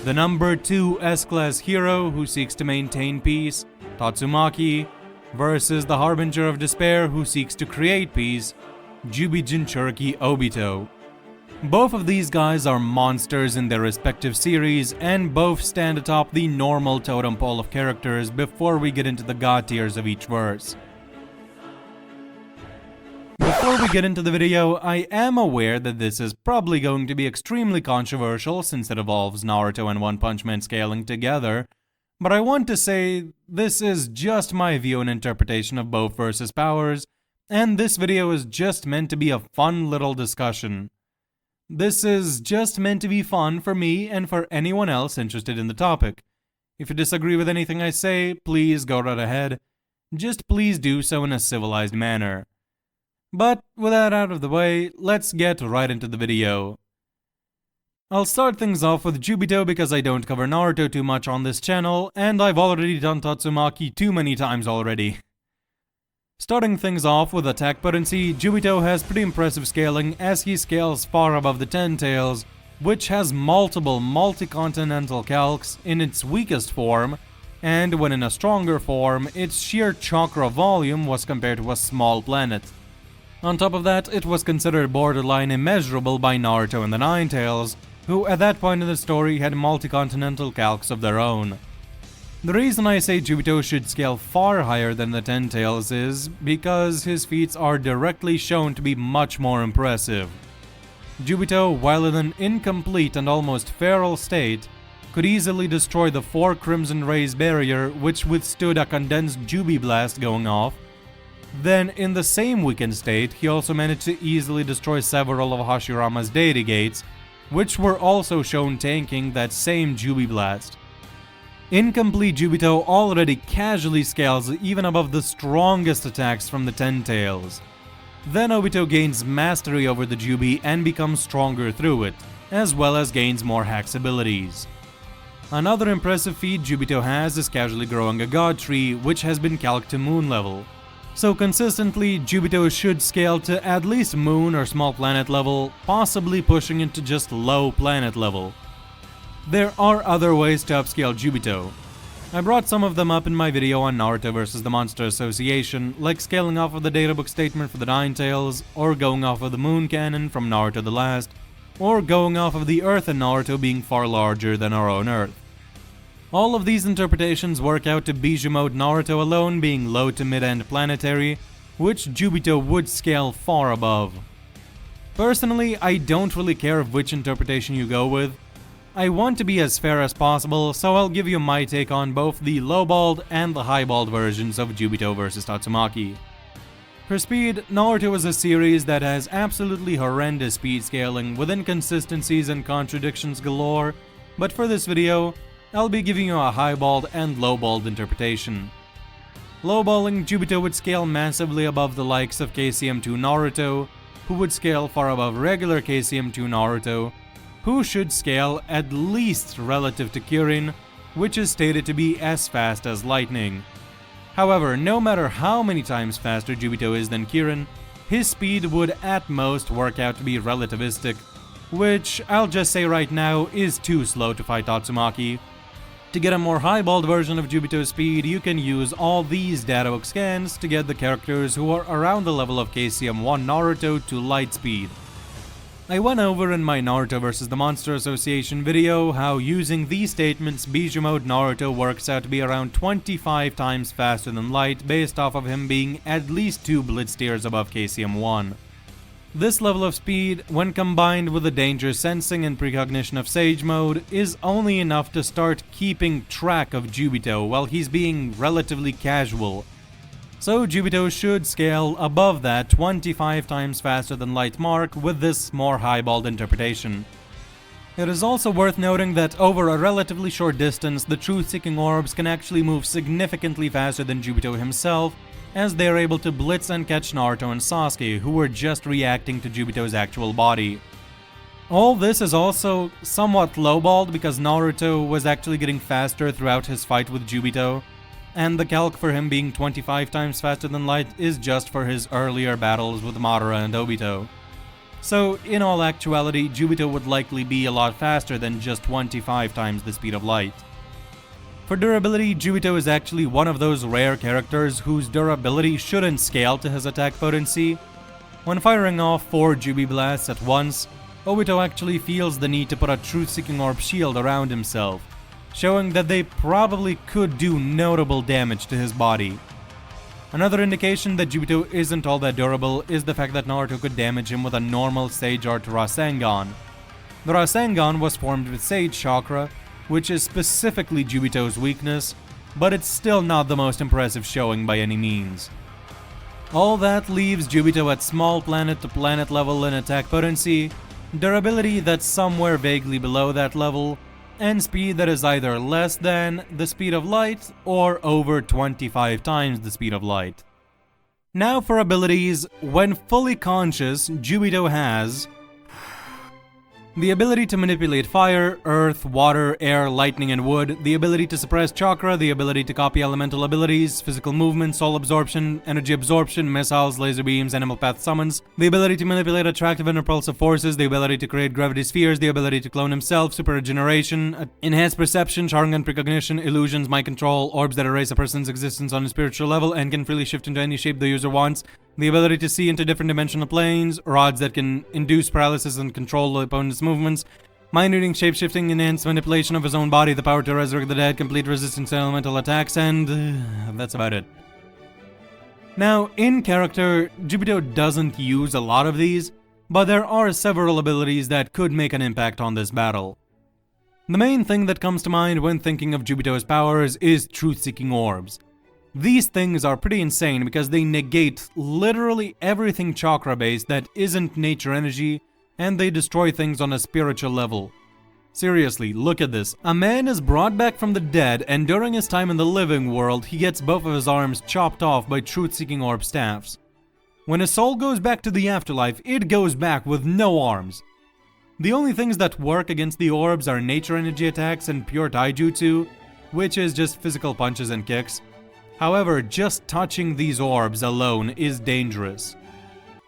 the number 2 S-class hero who seeks to maintain peace, Tatsumaki, versus the harbinger of despair who seeks to create peace, Juubi Chinchuriki Obito. Both of these guys are monsters in their respective series, and both stand atop the normal totem pole of characters before we get into the god tiers of each verse. Before we get into the video, I am aware that this is probably going to be extremely controversial since it involves Naruto and One Punch Man scaling together, but I want to say this is just my view and interpretation of both versus powers, and this video is just meant to be a fun little discussion. This is just meant to be fun for me and for anyone else interested in the topic. If you disagree with anything I say, please go right ahead. Just please do so in a civilized manner. But with that out of the way, let's get right into the video. I'll start things off with Juubito because I don't cover Naruto too much on this channel, and I've already done Tatsumaki too many times already. Starting things off with attack potency, Juubito has pretty impressive scaling as he scales far above the Ten Tails, which has multiple multi-continental calcs in its weakest form, and when in a stronger form, its sheer chakra volume was compared to a small planet. On top of that, it was considered borderline immeasurable by Naruto and the Nine Tails, who at that point in the story had multi-continental calcs of their own. The reason I say Juubito should scale far higher than the Ten Tails is because his feats are directly shown to be much more impressive. Juubito, while in an incomplete and almost feral state, could easily destroy the 4 Crimson Rays barrier which withstood a condensed Juubi blast going off. Then, in the same weakened state, he also managed to easily destroy several of Hashirama's deity gates, which were also shown tanking that same Juubi blast. Incomplete Juubito already casually scales even above the strongest attacks from the Ten Tails. Then Obito gains mastery over the Juubi and becomes stronger through it, as well as gains more hacks abilities. Another impressive feat Juubito has is casually growing a god tree, which has been calced to moon level. So consistently, Juubito should scale to at least moon or small planet level, possibly pushing into just low planet level. There are other ways to upscale Juubito. I brought some of them up in my video on Naruto vs. the Monster Association, like scaling off of the databook statement for the Nine Tails, or going off of the Moon Canon from Naruto the Last, or going off of the Earth in Naruto being far larger than our own Earth. All of these interpretations work out to Bijou Mode Naruto alone being low to mid-end planetary, which Juubito would scale far above. Personally, I don't really care which interpretation you go with. I want to be as fair as possible, so I'll give you my take on both the low-balled and the high-balled versions of Juubito vs. Tatsumaki. For speed, Naruto is a series that has absolutely horrendous speed scaling with inconsistencies and contradictions galore, but for this video, I'll be giving you a high-balled and low-balled interpretation. Low-balling, Juubito would scale massively above the likes of KCM2 Naruto, who would scale far above regular KCM2 Naruto, who should scale at least relative to Kirin, which is stated to be as fast as lightning. However, no matter how many times faster Juubito is than Kirin, his speed would at most work out to be relativistic, which I'll just say right now is too slow to fight Tatsumaki. To get a more highballed version of Juubito's speed, you can use all these databook scans to get the characters who are around the level of KCM1 Naruto to light speed. I went over in my Naruto vs. the Monster Association video how using these statements Bijou Mode Naruto works out to be around 25 times faster than light based off of him being at least 2 blitz tiers above KCM1. This level of speed, when combined with the danger sensing and precognition of Sage Mode, is only enough to start keeping track of Juubito while he's being relatively casual. So Juubito should scale above that 25 times faster than light mark with this more highballed interpretation. It is also worth noting that over a relatively short distance, the truth-seeking orbs can actually move significantly faster than Juubito himself, as they are able to blitz and catch Naruto and Sasuke, who were just reacting to Juubito's actual body. All this is also somewhat lowballed because Naruto was actually getting faster throughout his fight with Juubito, and the calc for him being 25 times faster than light is just for his earlier battles with Madara and Obito. So, in all actuality, Juubito would likely be a lot faster than just 25 times the speed of light. For durability, Juubito is actually one of those rare characters whose durability shouldn't scale to his attack potency. When firing off 4 Juubi blasts at once, Obito actually feels the need to put a Truth-Seeking Orb shield around himself, showing that they probably could do notable damage to his body. Another indication that Juubito isn't all that durable is the fact that Naruto could damage him with a normal Sage Art Rasengan. The Rasengan was formed with Sage Chakra, which is specifically Juubito's weakness, but it's still not the most impressive showing by any means. All that leaves Juubito at small planet to planet level in attack potency, durability that's somewhere vaguely below that level, and speed that is either less than the speed of light or over 25 times the speed of light. Now for abilities, when fully conscious, Juubito has the ability to manipulate fire, earth, water, air, lightning, and wood, the ability to suppress chakra, the ability to copy elemental abilities, physical movement, soul absorption, energy absorption, missiles, laser beams, animal path summons, the ability to manipulate attractive and repulsive forces, the ability to create gravity spheres, the ability to clone himself, super regeneration, enhanced perception, Sharingan precognition, illusions, mind control, orbs that erase a person's existence on a spiritual level and can freely shift into any shape the user wants, the ability to see into different dimensional planes, rods that can induce paralysis and control the opponent's movements, mind-reading, shape-shifting, enhanced manipulation of his own body, the power to resurrect the dead, complete resistance to elemental attacks, and that's about it. Now, in character, Juubito doesn't use a lot of these, but there are several abilities that could make an impact on this battle. The main thing that comes to mind when thinking of Juubito's powers is Truth-Seeking Orbs. These things are pretty insane because they negate literally everything chakra-based that isn't nature energy, and they destroy things on a spiritual level. Seriously, look at this. A man is brought back from the dead, and during his time in the living world, he gets both of his arms chopped off by Truth-Seeking Orb staffs. When his soul goes back to the afterlife, it goes back with no arms. The only things that work against the orbs are nature energy attacks and pure taijutsu, which is just physical punches and kicks. However, just touching these orbs alone is dangerous.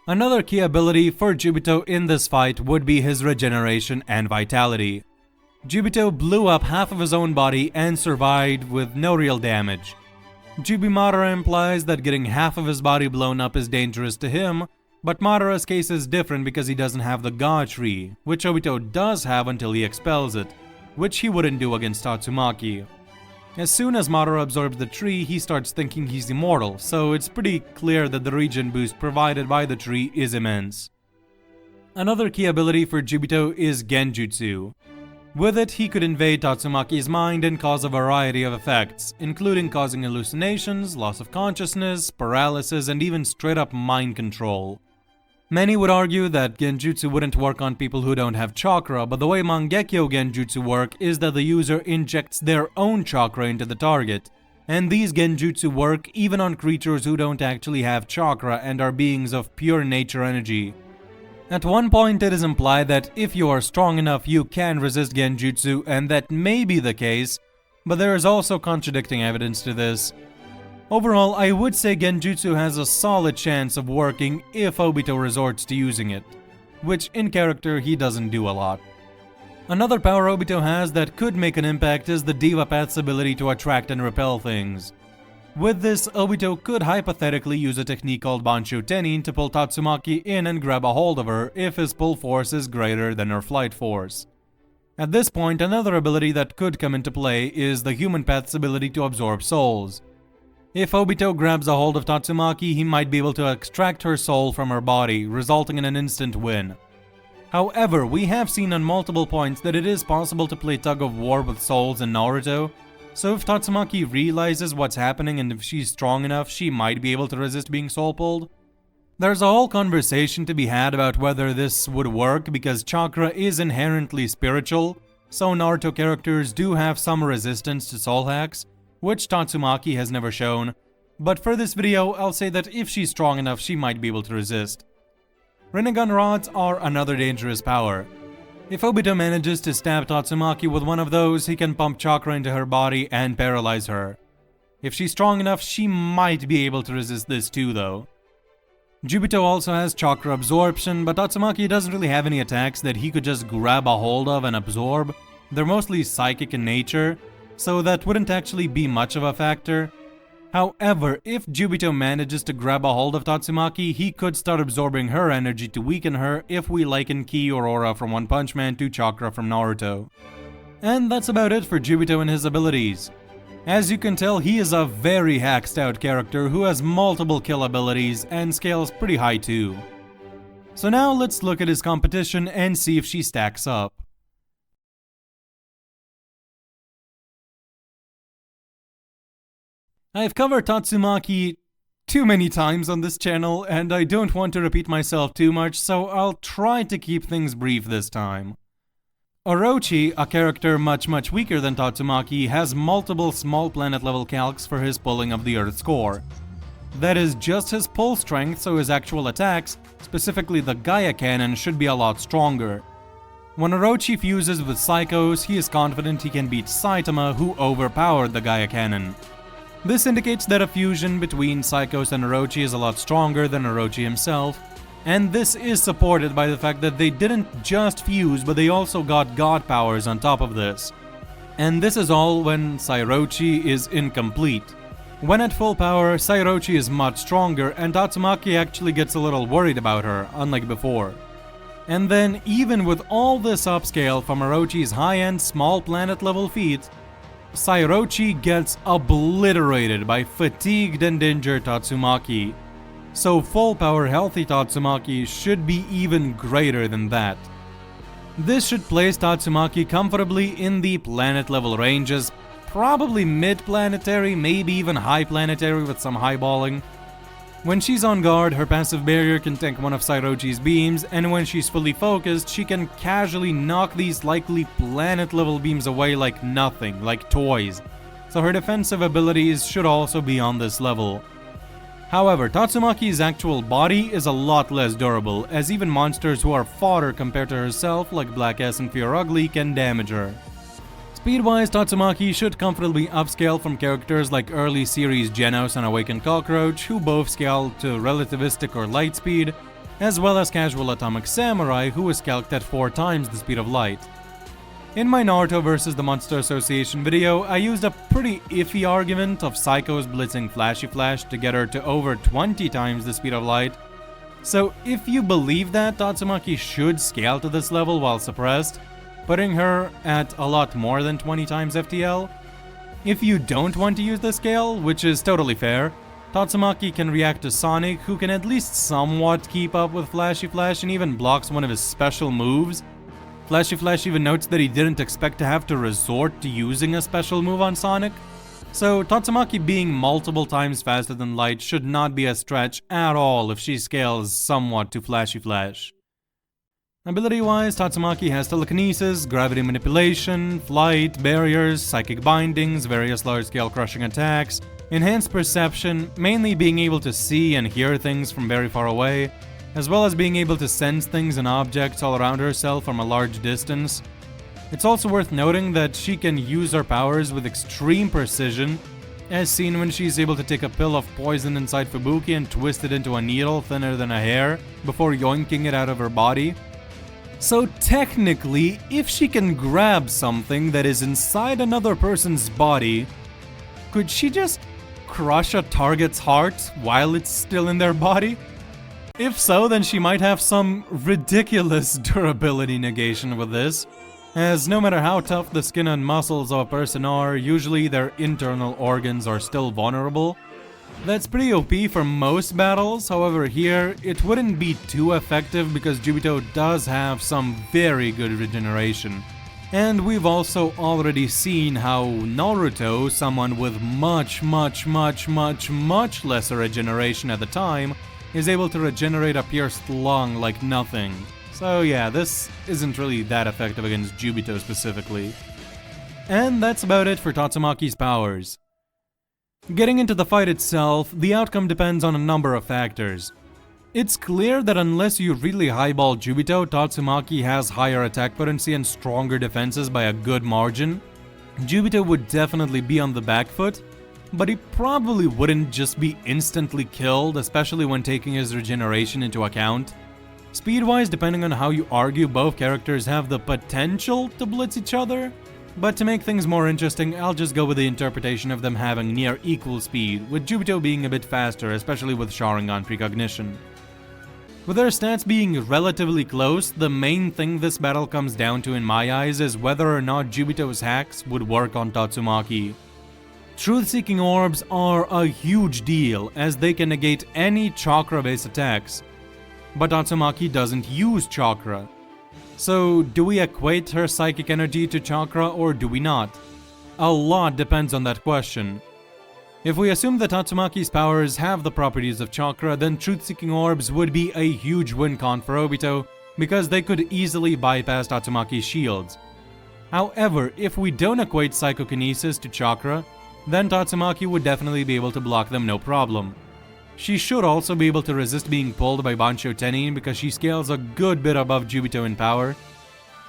Another key ability for Juubito in this fight would be his regeneration and vitality. Juubito blew up half of his own body and survived with no real damage. Juubi Madara implies that getting half of his body blown up is dangerous to him, but Madara's case is different because he doesn't have the God Tree, which Obito does have until he expels it, which he wouldn't do against Tatsumaki. As soon as Madara absorbs the tree, he starts thinking he's immortal, so it's pretty clear that the regen boost provided by the tree is immense. Another key ability for Juubito is Genjutsu. With it, he could invade Tatsumaki's mind and cause a variety of effects, including causing hallucinations, loss of consciousness, paralysis, and even straight-up mind control. Many would argue that Genjutsu wouldn't work on people who don't have chakra, but the way Mangekyo Genjutsu work is that the user injects their own chakra into the target, and these Genjutsu work even on creatures who don't actually have chakra and are beings of pure nature energy. At one point it is implied that if you are strong enough you can resist Genjutsu, and that may be the case, but there is also contradicting evidence to this. Overall, I would say Genjutsu has a solid chance of working if Obito resorts to using it, which in character he doesn't do a lot. Another power Obito has that could make an impact is the Diva Path's ability to attract and repel things. With this, Obito could hypothetically use a technique called Bansho Tenin to pull Tatsumaki in and grab a hold of her if his pull force is greater than her flight force. At this point, another ability that could come into play is the Human Path's ability to absorb souls. If Obito grabs a hold of Tatsumaki, he might be able to extract her soul from her body, resulting in an instant win. However, we have seen on multiple points that it is possible to play tug of war with souls in Naruto, so if Tatsumaki realizes what's happening and if she's strong enough, she might be able to resist being soul pulled. There's a whole conversation to be had about whether this would work because chakra is inherently spiritual, so Naruto characters do have some resistance to soul hacks, which Tatsumaki has never shown, but for this video, I'll say that if she's strong enough, she might be able to resist. Rinnegan rods are another dangerous power. If Obito manages to stab Tatsumaki with one of those, he can pump chakra into her body and paralyze her. If she's strong enough, she might be able to resist this too though. Juubito also has chakra absorption, but Tatsumaki doesn't really have any attacks that he could just grab a hold of and absorb. They're mostly psychic in nature, so that wouldn't actually be much of a factor. However, if Juubito manages to grab a hold of Tatsumaki, he could start absorbing her energy to weaken her if we liken Ki or Aura from One Punch Man to Chakra from Naruto. And that's about it for Juubito and his abilities. As you can tell, he is a very hacked out character who has multiple kill abilities and scales pretty high too. So now let's look at his competition and see if she stacks up. I've covered Tatsumaki too many times on this channel, and I don't want to repeat myself too much, so I'll try to keep things brief this time. Orochi, a character much weaker than Tatsumaki, has multiple small planet level calcs for his pulling of the Earth's core. That is just his pull strength, so his actual attacks, specifically the Gaia Cannon, should be a lot stronger. When Orochi fuses with Psychos, he is confident he can beat Saitama, who overpowered the Gaia Cannon. This indicates that a fusion between Psychos and Orochi is a lot stronger than Orochi himself, and this is supported by the fact that they didn't just fuse, but they also got god powers on top of this. And this is all when Sairochi is incomplete. When at full power, Sairochi is much stronger, and Tatsumaki actually gets a little worried about her, unlike before. And then, even with all this upscale from Orochi's high-end small planet level feats, Sairochi gets obliterated by fatigued and injured Tatsumaki. So full power healthy Tatsumaki should be even greater than that. This should place Tatsumaki comfortably in the planet level ranges, probably mid-planetary, maybe even high planetary with some highballing. When she's on guard, her passive barrier can tank one of Sairochi's beams, and when she's fully focused, she can casually knock these likely planet-level beams away like nothing, like toys. So her defensive abilities should also be on this level. However, Tatsumaki's actual body is a lot less durable, as even monsters who are fodder compared to herself, like Black S and Fear Ugly, can damage her. Speed-wise, Tatsumaki should comfortably upscale from characters like early series Genos and Awakened Cockroach, who both scale to relativistic or light speed, as well as casual Atomic Samurai, who is calced at 4 times the speed of light. In my Naruto vs. the Monster Association video, I used a pretty iffy argument of Psychos blitzing Flashy Flash to get her to over 20 times the speed of light. So if you believe that, Tatsumaki should scale to this level while suppressed, putting her at a lot more than 20 times FTL. If you don't want to use the scale, which is totally fair, Tatsumaki can react to Sonic, who can at least somewhat keep up with Flashy Flash and even blocks one of his special moves. Flashy Flash even notes that he didn't expect to have to resort to using a special move on Sonic. So Tatsumaki being multiple times faster than light should not be a stretch at all if she scales somewhat to Flashy Flash. Ability-wise, Tatsumaki has telekinesis, gravity manipulation, flight, barriers, psychic bindings, various large-scale crushing attacks, enhanced perception, mainly being able to see and hear things from very far away, as well as being able to sense things and objects all around herself from a large distance. It's also worth noting that she can use her powers with extreme precision, as seen when she's able to take a pill of poison inside Fubuki and twist it into a needle thinner than a hair, before yoinking it out of her body. So technically, if she can grab something that is inside another person's body, could she just crush a target's heart while it's still in their body? If so, then she might have some ridiculous durability negation with this, as no matter how tough the skin and muscles of a person are, usually their internal organs are still vulnerable. That's pretty OP for most battles, however here, it wouldn't be too effective because Juubito does have some very good regeneration. And we've also already seen how Naruto, someone with much lesser regeneration at the time, is able to regenerate a pierced lung like nothing. So yeah, this isn't really that effective against Juubito specifically. And that's about it for Tatsumaki's powers. Getting into the fight itself, the outcome depends on a number of factors. It's clear that unless you really highball Juubito, Tatsumaki has higher attack potency and stronger defenses by a good margin. Juubito would definitely be on the back foot, but he probably wouldn't just be instantly killed, especially when taking his regeneration into account. Speed-wise, depending on how you argue, both characters have the potential to blitz each other, but to make things more interesting, I'll just go with the interpretation of them having near equal speed, with Juubito being a bit faster, especially with Sharingan precognition. With their stats being relatively close, the main thing this battle comes down to in my eyes is whether or not Juubito's hacks would work on Tatsumaki. Truth-seeking orbs are a huge deal, as they can negate any chakra-based attacks. But Tatsumaki doesn't use chakra. So, do we equate her psychic energy to chakra or do we not? A lot depends on that question. If we assume that Tatsumaki's powers have the properties of chakra, then truth-seeking orbs would be a huge win-con for Obito, because they could easily bypass Tatsumaki's shields. However, if we don't equate psychokinesis to chakra, then Tatsumaki would definitely be able to block them no problem. She should also be able to resist being pulled by Bancho Tenin because she scales a good bit above Juubito in power.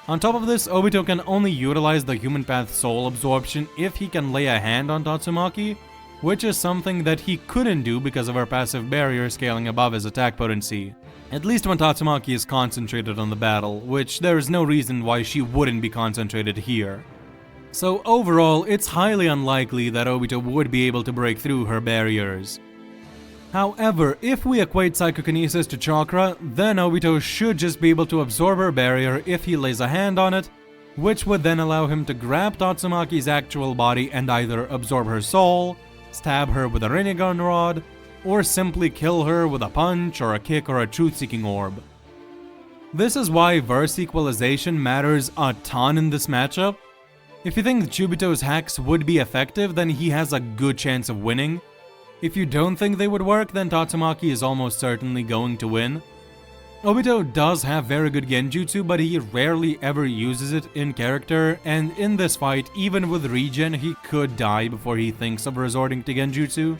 On top of this, Obito can only utilize the Human Path Soul Absorption if he can lay a hand on Tatsumaki, which is something that he couldn't do because of her passive barrier scaling above his attack potency. At least when Tatsumaki is concentrated on the battle, which there is no reason why she wouldn't be concentrated here. So overall, it's highly unlikely that Obito would be able to break through her barriers. However, if we equate psychokinesis to chakra, then Obito should just be able to absorb her barrier if he lays a hand on it, which would then allow him to grab Tatsumaki's actual body and either absorb her soul, stab her with a Rinnegan rod, or simply kill her with a punch or a kick or a truth-seeking orb. This is why verse equalization matters a ton in this matchup. If you think Juubito's hacks would be effective, then he has a good chance of winning. If you don't think they would work, then Tatsumaki is almost certainly going to win. Obito does have very good genjutsu, but he rarely ever uses it in character, and in this fight, even with regen, he could die before he thinks of resorting to genjutsu.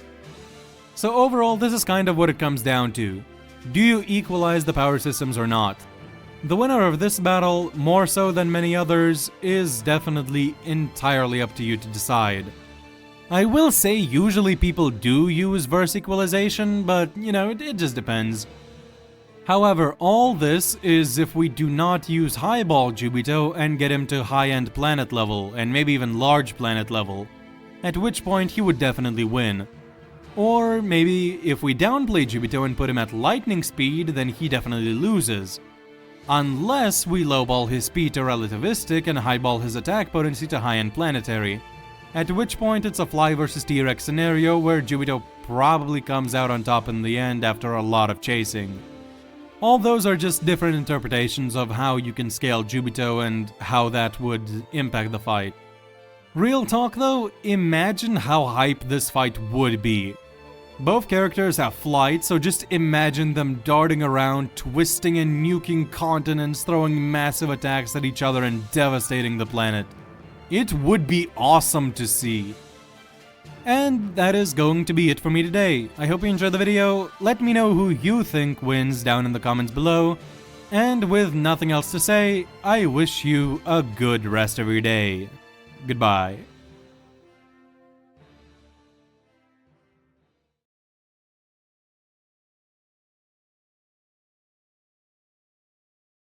So overall, this is kind of what it comes down to. Do you equalize the power systems or not? The winner of this battle, more so than many others, is definitely entirely up to you to decide. I will say usually people do use verse equalization, but you know, it just depends. However, all this is if we do not use highball Juubito and get him to high-end planet level, and maybe even large planet level, at which point he would definitely win. Or maybe if we downplay Juubito and put him at lightning speed, then he definitely loses. Unless we lowball his speed to relativistic and highball his attack potency to high-end planetary. At which point it's a Fly vs T-Rex scenario where Juubito probably comes out on top in the end after a lot of chasing. All those are just different interpretations of how you can scale Juubito and how that would impact the fight. Real talk though, imagine how hype this fight would be. Both characters have flight, so just imagine them darting around, twisting and nuking continents, throwing massive attacks at each other and devastating the planet. It would be awesome to see. And that is going to be it for me today. I hope you enjoyed the video. Let me know who you think wins down in the comments below. And with nothing else to say, I wish you a good rest of your day. Goodbye.